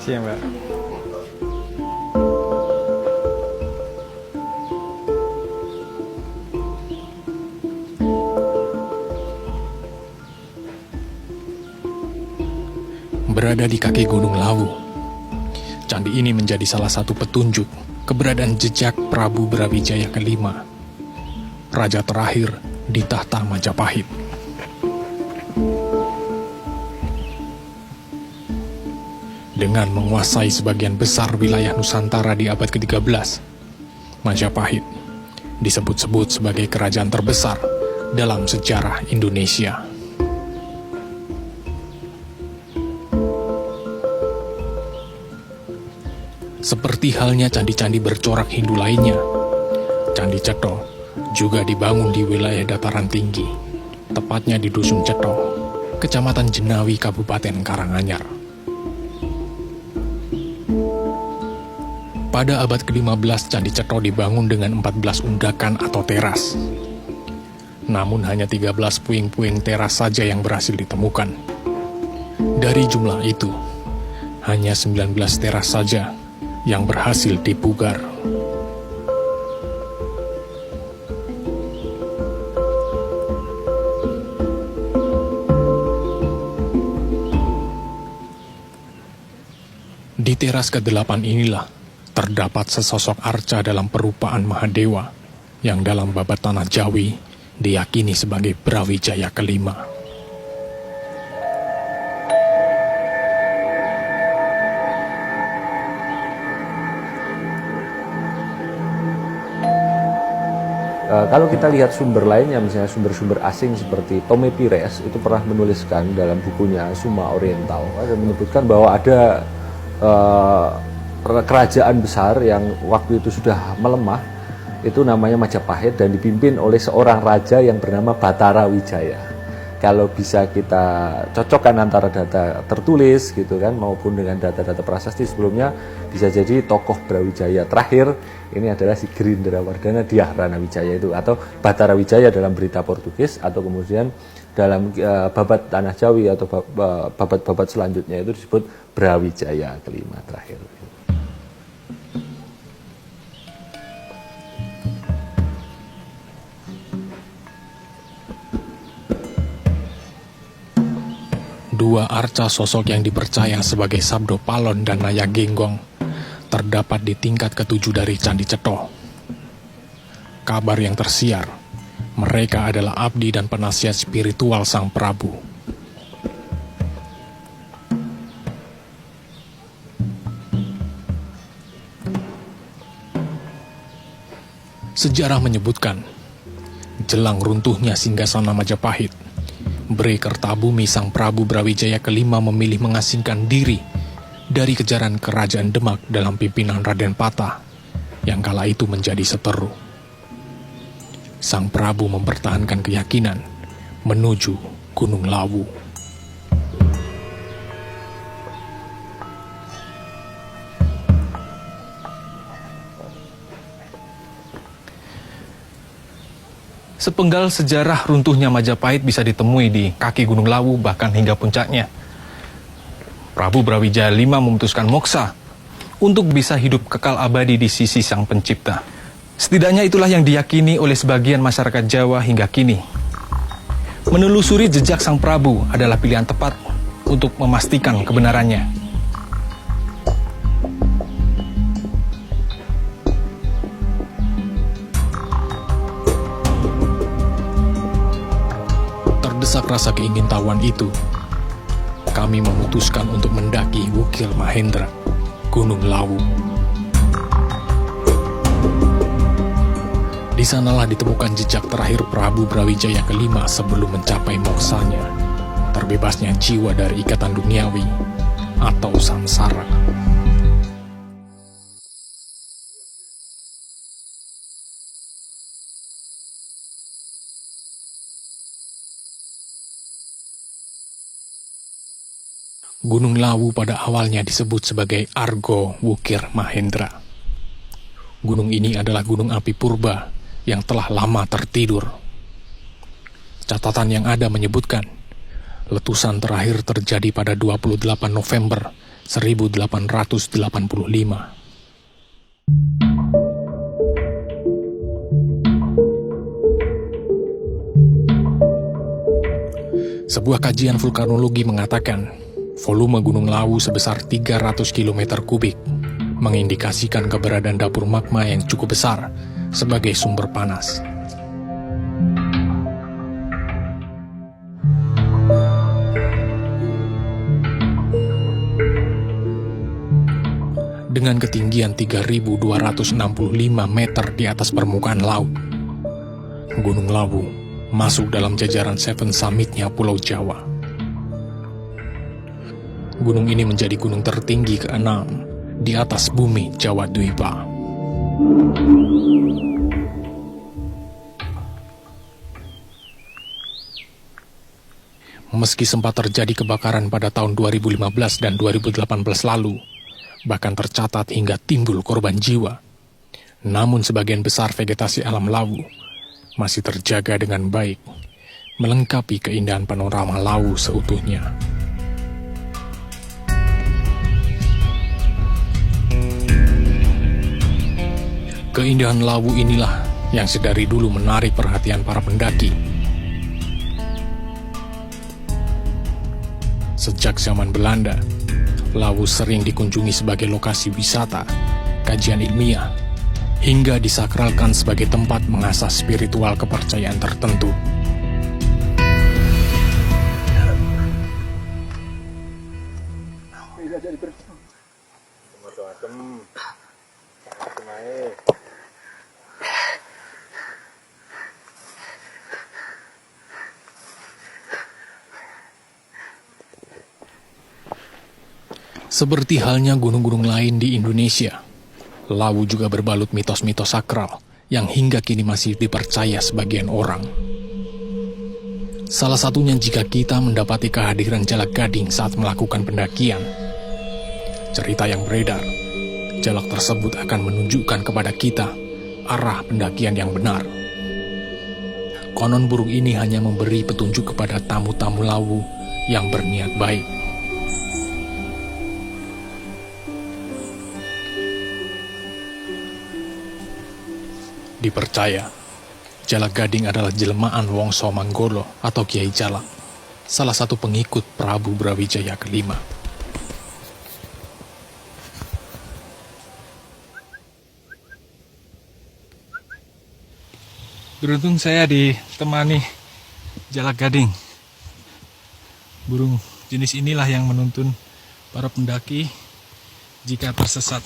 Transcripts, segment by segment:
Makasih ya, Mbak. Berada di kaki Gunung Lawu, candi ini menjadi salah satu petunjuk keberadaan jejak Prabu Brawijaya kelima, raja terakhir di tahta Majapahit. Dengan menguasai sebagian besar wilayah Nusantara di abad ke-13, Majapahit disebut-sebut sebagai kerajaan terbesar dalam sejarah Indonesia. Seperti halnya candi-candi bercorak Hindu lainnya, Candi Cetho juga dibangun di wilayah dataran tinggi, tepatnya di Dusun Cetho, Kecamatan Jenawi, Kabupaten Karanganyar. Pada abad ke-15, Candi Cetho dibangun dengan 14 unggakan atau teras. Namun hanya 13 puing-puing teras saja yang berhasil ditemukan. Dari jumlah itu, hanya 19 teras saja yang berhasil dipugar. Di teras ke-8 inilah terdapat sesosok arca dalam perupaan Mahadewa yang dalam babat tanah Jawi diyakini sebagai Brawijaya kelima. Kalau kita lihat sumber lainnya, misalnya sumber-sumber asing seperti Tome Pires itu pernah menuliskan dalam bukunya Suma Oriental, ada menyebutkan bahwa ada kerajaan besar yang waktu itu sudah melemah, itu namanya Majapahit dan dipimpin oleh seorang raja yang bernama Batara Wijaya. Kalau bisa kita cocokkan antara data tertulis gitu kan maupun dengan data-data prasasti sebelumnya, bisa jadi tokoh Brawijaya terakhir ini adalah si Gerindrawardhana Dyahrana Wijaya itu, atau Batara Wijaya dalam berita Portugis, atau kemudian dalam babat tanah Jawi atau babat-babat selanjutnya itu disebut Brawijaya kelima terakhir. Dua arca sosok yang dipercaya sebagai Sabdo Palon dan Naya Genggong terdapat di tingkat ke-7 dari Candi Cetho. Kabar yang tersiar, mereka adalah abdi dan penasihat spiritual Sang Prabu. Sejarah menyebutkan, jelang runtuhnya singgasana Majapahit, Bre Kertabumi Sang Prabu Brawijaya kelima memilih mengasingkan diri dari kejaran kerajaan Demak dalam pimpinan Raden Patah yang kala itu menjadi seteru. Sang Prabu mempertahankan keyakinan menuju Gunung Lawu. Sepenggal sejarah runtuhnya Majapahit bisa ditemui di kaki Gunung Lawu bahkan hingga puncaknya. Prabu Brawijaya V memutuskan moksa untuk bisa hidup kekal abadi di sisi Sang Pencipta. Setidaknya itulah yang diyakini oleh sebagian masyarakat Jawa hingga kini. Menelusuri jejak Sang Prabu adalah pilihan tepat untuk memastikan kebenarannya. Terdesak rasa keingintahuan itu, kami memutuskan untuk mendaki Wukir Mahendra, Gunung Lawu. Di sanalah ditemukan jejak terakhir Prabu Brawijaya kelima sebelum mencapai moksanya, terbebasnya jiwa dari ikatan duniawi atau samsara. Gunung Lawu pada awalnya disebut sebagai Argo Wukir Mahendra. Gunung ini adalah gunung api purba yang telah lama tertidur. Catatan yang ada menyebutkan, letusan terakhir terjadi pada 28 November 1885. Sebuah kajian vulkanologi mengatakan volume Gunung Lawu sebesar 300 km kubik mengindikasikan keberadaan dapur magma yang cukup besar sebagai sumber panas. Dengan ketinggian 3.265 meter di atas permukaan laut, Gunung Lawu masuk dalam jajaran Seven Summit-nya Pulau Jawa. Gunung ini menjadi gunung tertinggi ke-6 di atas bumi Jawa Dwipa. Meski sempat terjadi kebakaran pada tahun 2015 dan 2018 lalu, bahkan tercatat hingga timbul korban jiwa, namun sebagian besar vegetasi alam Lawu masih terjaga dengan baik, melengkapi keindahan panorama Lawu seutuhnya. Keindahan Lawu inilah yang sedari dulu menarik perhatian para pendaki. Sejak zaman Belanda, Lawu sering dikunjungi sebagai lokasi wisata, kajian ilmiah, hingga disakralkan sebagai tempat mengasah spiritual kepercayaan tertentu. Seperti halnya gunung-gunung lain di Indonesia, Lawu juga berbalut mitos-mitos sakral yang hingga kini masih dipercaya sebagian orang. Salah satunya jika kita mendapati kehadiran jalak gading saat melakukan pendakian. Cerita yang beredar, jalak tersebut akan menunjukkan kepada kita arah pendakian yang benar. Konon burung ini hanya memberi petunjuk kepada tamu-tamu Lawu yang berniat baik. Dipercaya, jalak gading adalah jelmaan Wongso Manggolo atau Kiai Jalak, salah satu pengikut Prabu Brawijaya kelima. Beruntung saya ditemani jalak gading. Burung jenis inilah yang menuntun para pendaki jika tersesat.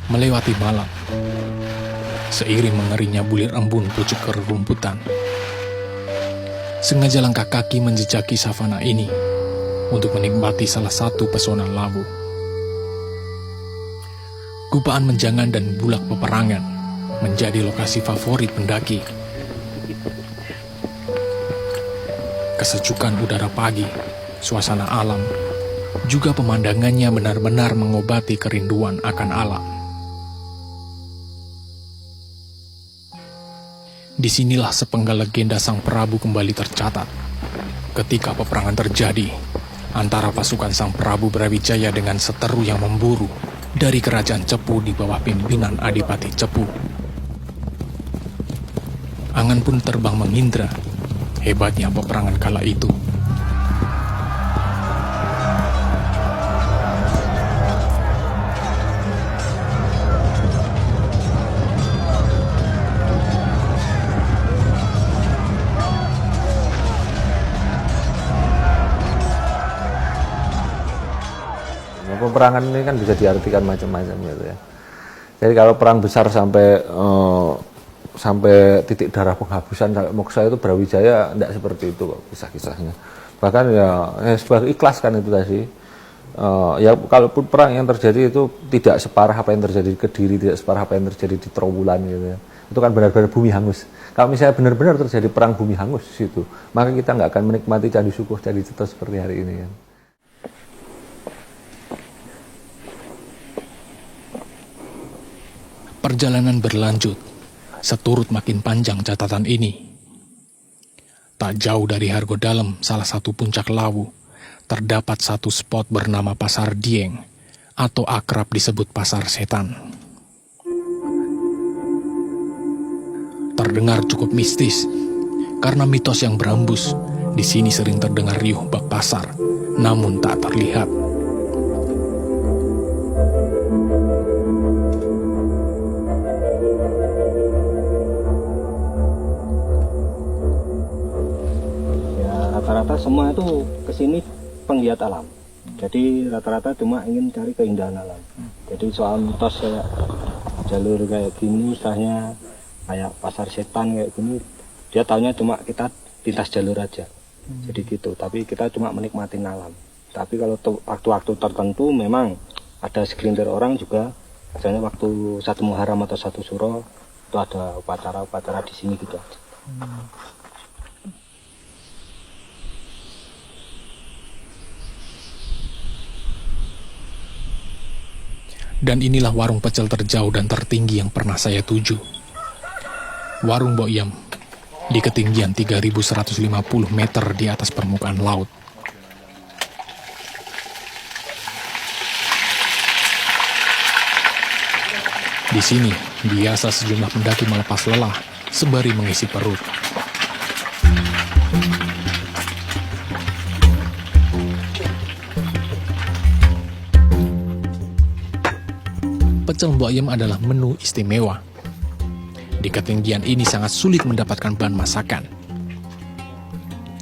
Melewati malam, seiring mengerinya bulir embun pucuk kerumputan, sengaja langkah kaki menjejaki savana ini untuk menikmati salah satu pesona Lawu. Gupaan menjangan dan bulak peperangan menjadi lokasi favorit pendaki. Kesejukan udara pagi, suasana alam, juga pemandangannya benar-benar mengobati kerinduan akan alam. Disinilah sepenggal legenda Sang Prabu kembali tercatat. Ketika peperangan terjadi antara pasukan Sang Prabu Brawijaya dengan seteru yang memburu dari kerajaan Cepu di bawah pimpinan Adipati Cepu. Angan pun terbang mengindra. Hebatnya peperangan kala itu. Peperangan ini kan bisa diartikan macam-macam gitu ya. Jadi kalau perang besar sampai titik darah penghabisan Moksa itu Brawijaya tidak seperti itu kok kisah-kisahnya. Bahkan ya sebagai ikhlas kan itu tadi. Ya kalaupun perang yang terjadi itu tidak separah apa yang terjadi di Kediri, tidak separah apa yang terjadi di Trawulan gitu ya. Itu kan benar-benar bumi hangus. Kalau misalnya benar-benar terjadi perang bumi hangus di situ, maka kita nggak akan menikmati Candi Sukuh, Candi Ceto seperti hari ini kan. Perjalanan berlanjut, seturut makin panjang catatan ini. Tak jauh dari Hargodalam, salah satu puncak Lawu, terdapat satu spot bernama Pasar Dieng, atau akrab disebut Pasar Setan. Terdengar cukup mistis, karena mitos yang berembus, di sini sering terdengar riuh bak pasar, namun tak terlihat. Rata-rata semua itu kesini penggiat alam. Jadi rata-rata cuma ingin cari keindahan alam. Jadi soal mitos kayak jalur kayak gini, istilahnya kayak pasar setan kayak gini, dia taunya cuma kita lintas jalur aja. Jadi gitu. Tapi kita cuma menikmati alam. Tapi kalau waktu-waktu tertentu memang ada segelintir orang juga, misalnya waktu 1 Muharram atau 1 Suro itu ada upacara-upacara di sini gitu aja. Dan inilah warung pecel terjauh dan tertinggi yang pernah saya tuju. Warung Mbok Yem, di ketinggian 3.150 meter di atas permukaan laut. Di sini, biasa sejumlah pendaki melepas lelah, sembari mengisi perut. Pecel Mbok Yem adalah menu istimewa. Di ketinggian ini sangat sulit mendapatkan bahan masakan.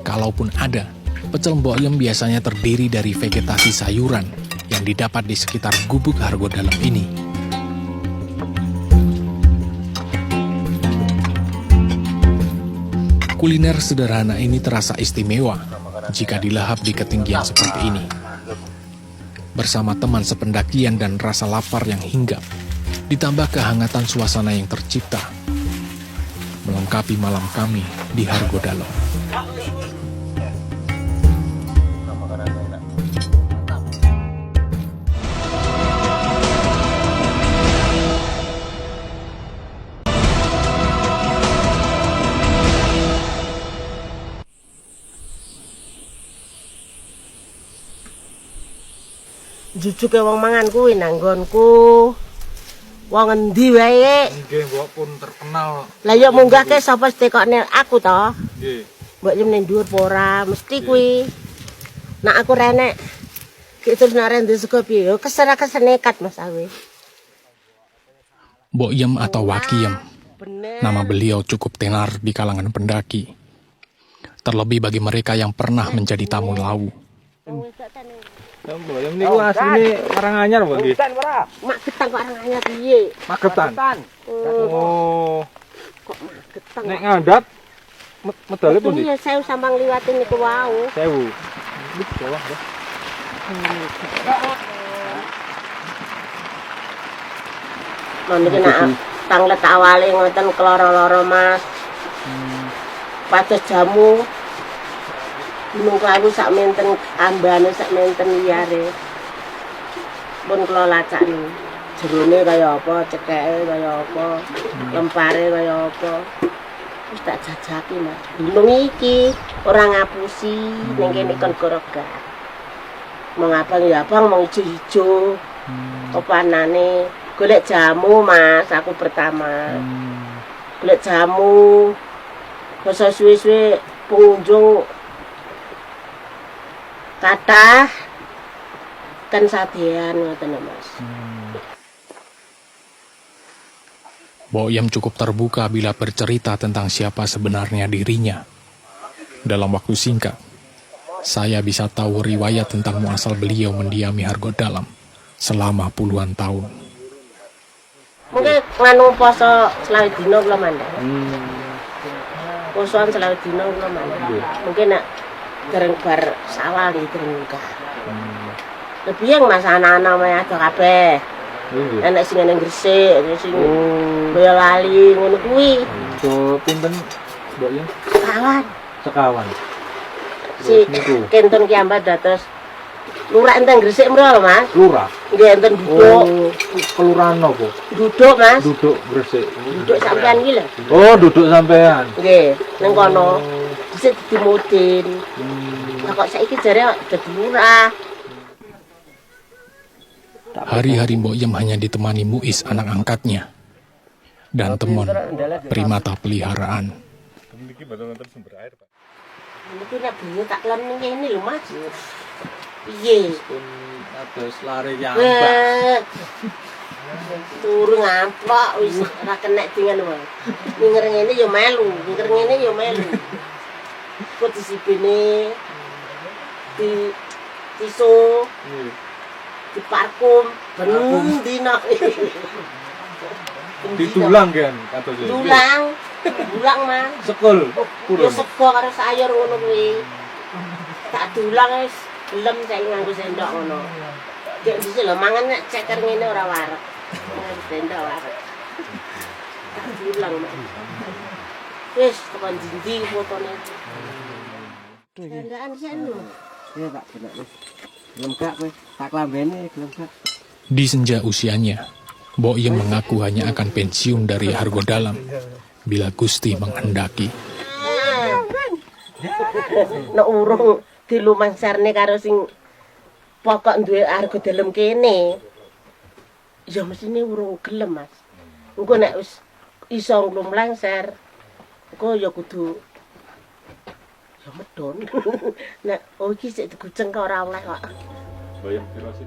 Kalaupun ada, pecel Mbok Yem biasanya terdiri dari vegetasi sayuran yang didapat di sekitar gubuk Hargodalam ini. Kuliner sederhana ini terasa istimewa jika dilahap di ketinggian seperti ini. Bersama teman sependakian dan rasa lapar yang hinggap, ditambah kehangatan suasana yang tercipta, melengkapi malam kami di Hargodalam. Jujuke wong mangan kuwi nang nggonku. Wong endi wae? Nggih, Mbok pun terkenal. Lah ya munggahke sapa tekokne aku to? Nggih. Mbok yen ning dhuwur apa ora mesti kuwi. Nek aku renek ki terus nek rende sego piye yo kesana-kesenekat Mas Awi. Mbok Yem atau Wakiyem, Bener. nama beliau cukup tenar di kalangan pendaki. Terlebih bagi mereka yang pernah menjadi tamu Lawu. Mbok Yem niku asline Karanganyar apa nggih? Mak getang kok arang anyar piye? Magetan. Oh. Kok getang? Nek ngandhat medale pundi? Iya, saya samang liwatin niku wau. 1000. Wis bawah ya. Niki nak tanglet awale ngoten keloro-loro Mas. Pados jamu. Gunung Klawu sak menten ambane sak menten liyare. Pun kula lacakne. Jerone kaya apa, cekeke kaya apa, lempare kaya apa. Wis tak jajaki, Mas. Gunung iki ora ngapusi ning kene kon goroga. Mong abang ya abang mong ijo-ijo. Opanane golek jamu, Mas, aku pertama. Golek jamu Basa suwe-suwe pengunjung kathah ten sadean ngoten Mas. Mbok Yam cukup terbuka bila bercerita tentang siapa sebenarnya dirinya. Dalam waktu singkat, saya bisa tahu riwayat tentang muasal beliau mendiami Hargodalam selama puluhan tahun. Mungkin nganu poso selawe dina kula mandheng. Posoan selawe dina kula mandheng. Mungkin nek dereng bar sawal iki dereng nikah. Lebih yang Mas anak-anak maya ada kabeh. Enak sing nang Gresik, sing Boyolali ngono kuwi. So pinten Mbok Yam? Kawan. Sekawan. Si Kenton Kiambat dados lurah enten Gresik mriko lho Mas. Lurah. Nggih enten duduk. Kelurahan apa? Duduk Mas. Duduk Gresik. Duduk sampean iki lho. Oh, duduk sampean. Nggih, nang kono. Dhisik dimudin. Lah kok saiki jare dadi lurah. Hari-hari Mbok Yam hanya ditemani Muiz anak angkatnya dan Temon, primata peliharaan. Iki nek bunyi tak lem ning kene lho Mas. Piye? Ados lare Turu ngamplok wis ora kenek dengan wae. Ninger ngene ya melu, ninger ngene ya melu. Kok disipine di tisu di parkum ben dina. Ditulang kan kados iki. Dulang Mas. Sekul. Ya sego karo sayur ngono kuwi. Tak dulang wis gelem saya nganggo sendok ngono. Dek dhisik lho mangan nek ceker ngene ora wareg. Sendok wareg. Tak dulang Mas. Wis tekan ndi fotone. Tandaan sen lho. Ya tak benak wis. Gelem gak kowe? Tak klambene gelem gak? Di senja usianya, Mbok Yam mengaku hanya akan pensiun dari Hargodalam bila Gusti menghendaki. Nek urung dilumangsarne karo sing pokok duwe Hargodalam kene. Ya mestine urung gelem, Mas. Engko nek wis iso nglumlangser, engko ya kudu ya medon. Nek iki sik diguceng kok ora oleh kok. Bayang piro sih?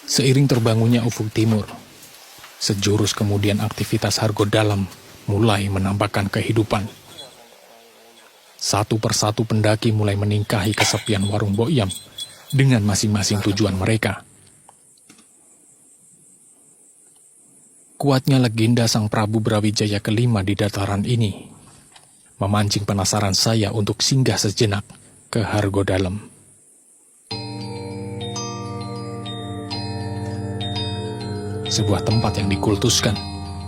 Seiring terbangunnya ufuk timur, sejurus kemudian aktivitas Hargodalam mulai menampakkan kehidupan. Satu persatu pendaki mulai meningkahi kesepian warung Mbok Yam dengan masing-masing tujuan mereka. Kuatnya legenda Sang Prabu Brawijaya kelima di dataran ini memancing penasaran saya untuk singgah sejenak ke Hargodalam. Sebuah tempat yang dikultuskan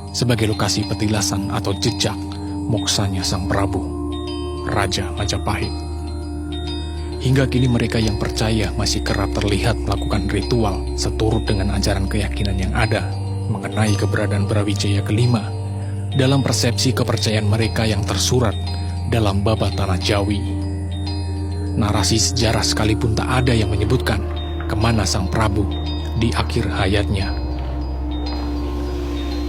sebagai lokasi petilasan atau jejak moksanya Sang Prabu, Raja Majapahit. Hingga kini mereka yang percaya masih kerap terlihat melakukan ritual seturut dengan ajaran keyakinan yang ada mengenai keberadaan Brawijaya kelima dalam persepsi kepercayaan mereka yang tersurat dalam Babat Tanah Jawi. Narasi sejarah sekalipun tak ada yang menyebutkan kemana Sang Prabu di akhir hayatnya.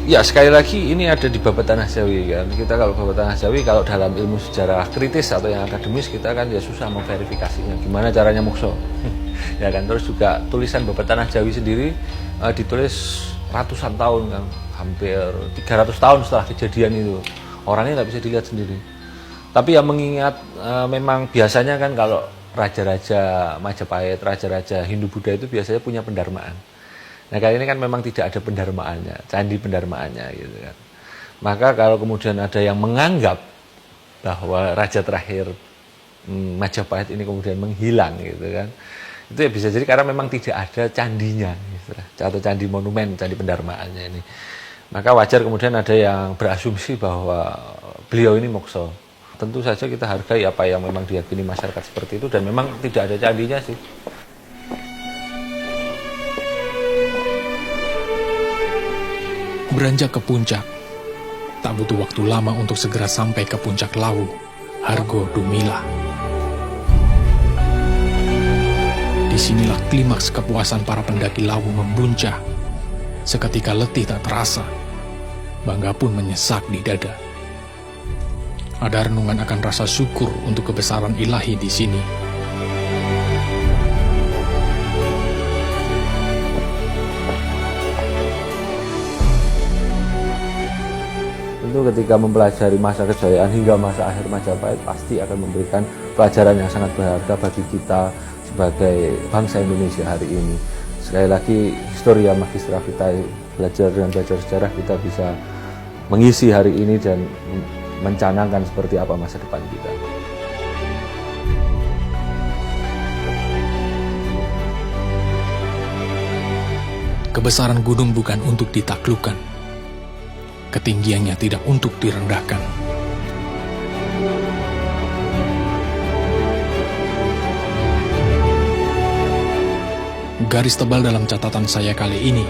Ya sekali lagi ini ada di Babat Tanah Jawi kan. Kita kalau Babat Tanah Jawi kalau dalam ilmu sejarah kritis atau yang akademis kita kan ya susah memverifikasinya gimana caranya mukso. Ya kan, terus juga tulisan Babat Tanah Jawi sendiri ditulis ratusan tahun kan, hampir 300 tahun setelah kejadian itu. Orangnya nggak bisa dilihat sendiri. Tapi yang mengingat memang biasanya kan kalau raja-raja Majapahit, raja-raja Hindu-Buddha itu biasanya punya pendarmaan. Nah kali ini kan memang tidak ada pendarmaannya, candi pendarmaannya gitu kan. Maka kalau kemudian ada yang menganggap bahwa raja terakhir Majapahit ini kemudian menghilang gitu kan, itu ya bisa jadi karena memang tidak ada candinya gitu, atau candi monumen, candi pendarmaannya ini. Maka wajar kemudian ada yang berasumsi bahwa beliau ini mokso. Tentu saja kita hargai apa yang memang diyakini masyarakat seperti itu, dan memang tidak ada candinya sih. Beranjak ke puncak, tak butuh waktu lama untuk segera sampai ke puncak Lawu, Hargo Dumila. Disinilah klimaks kepuasan para pendaki Lawu membuncah. Seketika letih tak terasa, bangga pun menyesak di dada. Ada renungan akan rasa syukur untuk kebesaran ilahi di sini. Tentu ketika mempelajari masa kejayaan hingga masa akhir Majapahit pasti akan memberikan pelajaran yang sangat berharga bagi kita sebagai bangsa Indonesia hari ini. Sekali lagi, Historia Magistra Vitae, belajar sejarah kita bisa mengisi hari ini dan mencanangkan seperti apa masa depan kita. Kebesaran gunung bukan untuk ditaklukkan. Ketinggiannya tidak untuk direndahkan. Garis tebal dalam catatan saya kali ini,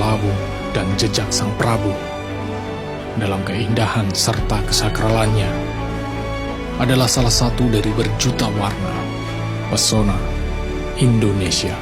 Lawu dan jejak Sang Prabu dalam keindahan serta kesakralannya adalah salah satu dari berjuta warna pesona Indonesia.